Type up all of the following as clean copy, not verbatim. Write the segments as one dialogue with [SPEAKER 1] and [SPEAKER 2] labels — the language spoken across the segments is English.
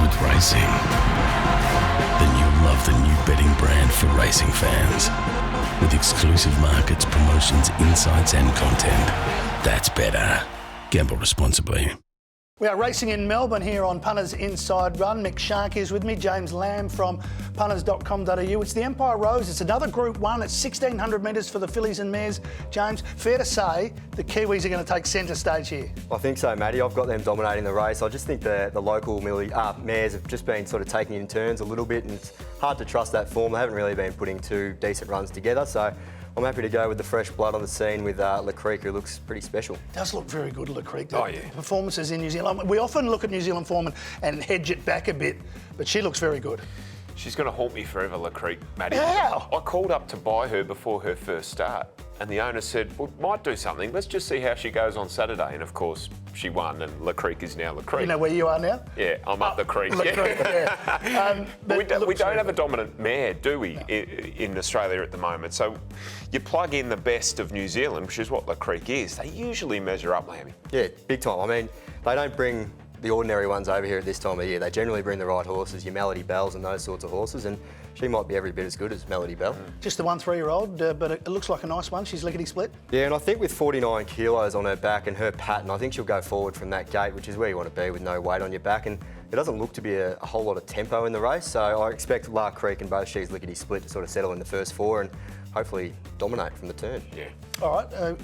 [SPEAKER 1] with racing. Then you'll love the new betting brand for racing fans. With exclusive markets, promotions, insights and content. That's betr. Gamble responsibly.
[SPEAKER 2] We are racing in Melbourne here on Punters Inside Run. Mick Sharkie is with me, James Lamb from punters.com.au. It's the Empire Rose. It's another Group 1. It's 1,600 metres for the fillies and mares. James, fair to say the Kiwis are going to take centre stage here?
[SPEAKER 3] I think so, Matty. I've got them dominating the race. I just think the local mares have just been sort of taking in turns a little bit, and it's hard to trust that form. They haven't really been putting two decent runs together, so I'm happy to go with the fresh blood on the scene with Crique, who looks pretty special.
[SPEAKER 2] Does look very good, Crique.
[SPEAKER 4] Oh, yeah.
[SPEAKER 2] Performances in New Zealand. We often look at New Zealand form and hedge it back a bit, but she looks very good.
[SPEAKER 4] She's going to haunt me forever, Crique, Matty.
[SPEAKER 2] How?
[SPEAKER 4] I called up to buy her before her first start, and the owner said, well, might do something. Let's just see how she goes on Saturday. And of course, she won, and Crique is now Crique.
[SPEAKER 2] You know where you are now?
[SPEAKER 4] Yeah, I'm up the creek.
[SPEAKER 2] Yeah.
[SPEAKER 4] We don't have a dominant mare, do we, in Australia at the moment? So you plug in the best of New Zealand, which is what Crique is. They usually measure up, Lammy.
[SPEAKER 3] Yeah, big time. I mean, they don't bring the ordinary ones over here at this time of year. They generally bring the right horses, your Melody Bells and those sorts of horses, and she might be every bit as good as Melody Bell.
[SPEAKER 2] Just the 1 3-year-old, but it looks like a nice one. She's lickety split.
[SPEAKER 3] Yeah, and I think with 49 kilos on her back and her pattern, I think she'll go forward from that gate, which is where you want to be with no weight on your back. And it doesn't look to be a whole lot of tempo in the race, so I expect Crique and both She's Lickety Split to sort of settle in the first four and hopefully dominate from the turn.
[SPEAKER 4] Yeah.
[SPEAKER 2] All right,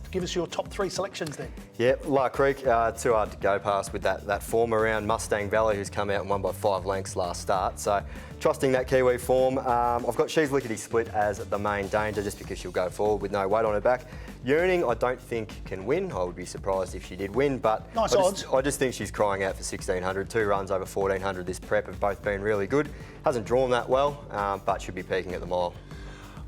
[SPEAKER 2] give us your top 3 selections then.
[SPEAKER 3] Yeah, Crique, too hard to go past with that form around Mustang Valley, who's come out and won by 5 lengths last start. So trusting that Kiwi form. I've got She's Lickety Split as the main danger just because she'll go forward with no weight on her back. Yearning, I don't think can win. I would be surprised if she did win, but
[SPEAKER 2] nice odds.
[SPEAKER 3] I just think she's crying out for 1,600. 2 runs over 1,400 this prep have both been really good. Hasn't drawn that well, but should be peaking at the mile.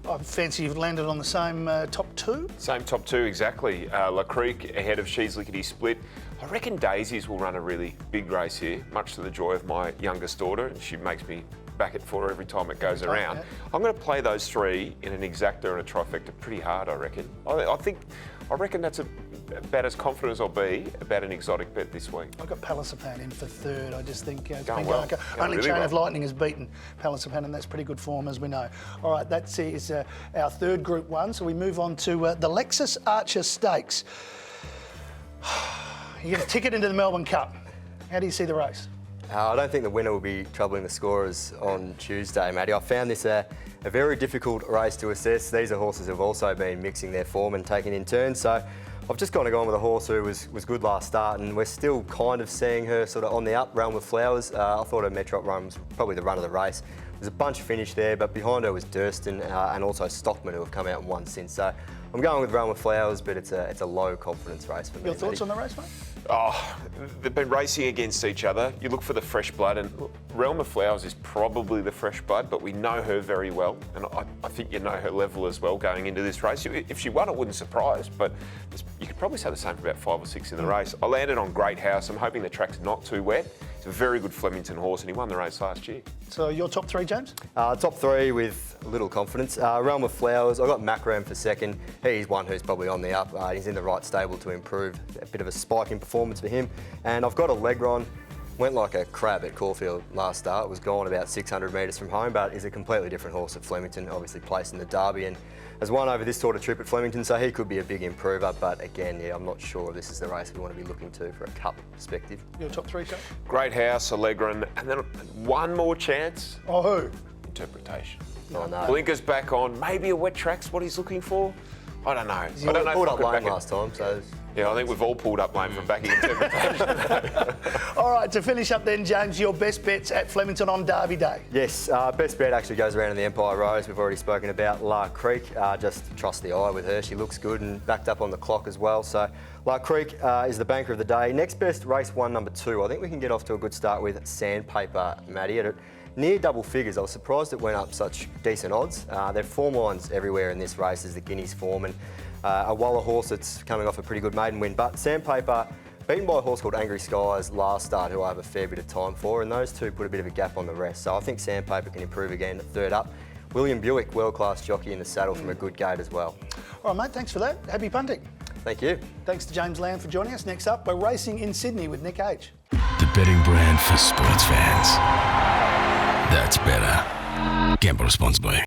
[SPEAKER 2] I fancy you've landed on the same top 2.
[SPEAKER 4] Same top 2, exactly. Crique ahead of She's Lickety Split. I reckon Daisies will run a really big race here, much to the joy of my youngest daughter, and she makes me back it for her every time it goes around.
[SPEAKER 2] Yeah.
[SPEAKER 4] I'm going to play those 3 in an exacta and a trifecta pretty hard, I reckon. I reckon that's about as confident as I'll be about an exotic bet this week.
[SPEAKER 2] I've got Palacepan in for 3rd. I just think it's
[SPEAKER 4] Going
[SPEAKER 2] been
[SPEAKER 4] well.
[SPEAKER 2] going.
[SPEAKER 4] Going
[SPEAKER 2] Only
[SPEAKER 4] really
[SPEAKER 2] Chain
[SPEAKER 4] well.
[SPEAKER 2] of Lightning has beaten Palacepan, and that's pretty good form, as we know. All right, that is our 3rd Group 1. So we move on to the Lexus Archer Stakes. You get a ticket into the Melbourne Cup. How do you see the race?
[SPEAKER 3] I don't think the winner will be troubling the scorers on Tuesday, Matty. I found this a very difficult race to assess. These are horses who have also been mixing their form and taking in turns. So I've just gone with a horse who was good last start, and we're still kind of seeing her sort of on the up, Realm of Flowers. I thought her Metro run was probably the run of the race. There's a bunch finish there, but behind her was Durston and also Stockman, who have come out and won since. So I'm going with Realm of Flowers, but it's a low confidence race for me.
[SPEAKER 2] Your thoughts on the race, mate?
[SPEAKER 4] Oh, they've been racing against each other. You look for the fresh blood, and Realm of Flowers is probably the fresh blood, but we know her very well, and I think you know her level as well going into this race. If she won, it wouldn't surprise, but you could probably say the same for about 5 or 6 in the race. I landed on Great House. I'm hoping the track's not too wet. It's a very good Flemington horse, and he won the race last year.
[SPEAKER 2] So your top 3, James?
[SPEAKER 3] Top 3 with little confidence. Realm of Flowers, I've got Macram for 2nd. He's one who's probably on the up. He's in the right stable to improve. A bit of a spike in performance for him. And I've got Allegron. Went like a crab at Caulfield last start. Was gone about 600 metres from home, but is a completely different horse at Flemington. Obviously placed in the Derby and has won over this sort of trip at Flemington, so he could be a big improver. But again, yeah, I'm not sure this is the race we want to be looking to for a cup perspective.
[SPEAKER 2] Your top 3, Joe?
[SPEAKER 4] Great House, Allegron, and then one more chance.
[SPEAKER 2] Oh, who?
[SPEAKER 4] Interpretation.
[SPEAKER 3] Oh, no.
[SPEAKER 4] Blinkers back on. Maybe a wet track's what he's looking for. I don't know. I don't know.
[SPEAKER 3] Pulled
[SPEAKER 4] if I
[SPEAKER 3] up
[SPEAKER 4] could
[SPEAKER 3] lane
[SPEAKER 4] back it.
[SPEAKER 3] last time, so...
[SPEAKER 4] Yeah, I think we've all pulled up lane from backing Interpretation.
[SPEAKER 2] All right, to finish up then, James, your best bets at Flemington on Derby Day.
[SPEAKER 3] Yes, best bet actually goes around in the Empire Rose. We've already spoken about Crique. Just trust the eye with her. She looks good and backed up on the clock as well. So Crique is the banker of the day. Next best, race 1, number 2. I think we can get off to a good start with Sandpaper, Matty. At near double figures, I was surprised it went up such decent odds. There are form lines everywhere in this race as the Guineas form, and a Waller horse that's coming off a pretty good maiden win. But Sandpaper, beaten by a horse called Angry Skies last start, who I have a fair bit of time for, and those two put a bit of a gap on the rest. So I think Sandpaper can improve again at 3rd up. William Buick, world-class jockey in the saddle from a good gate as well.
[SPEAKER 2] All right, mate, thanks for that. Happy punting.
[SPEAKER 3] Thank you.
[SPEAKER 2] Thanks to James Lamb for joining us. Next up, we're racing in Sydney with Nick H.
[SPEAKER 1] the betting brand for sports fans. That's better. Gamble responsibly.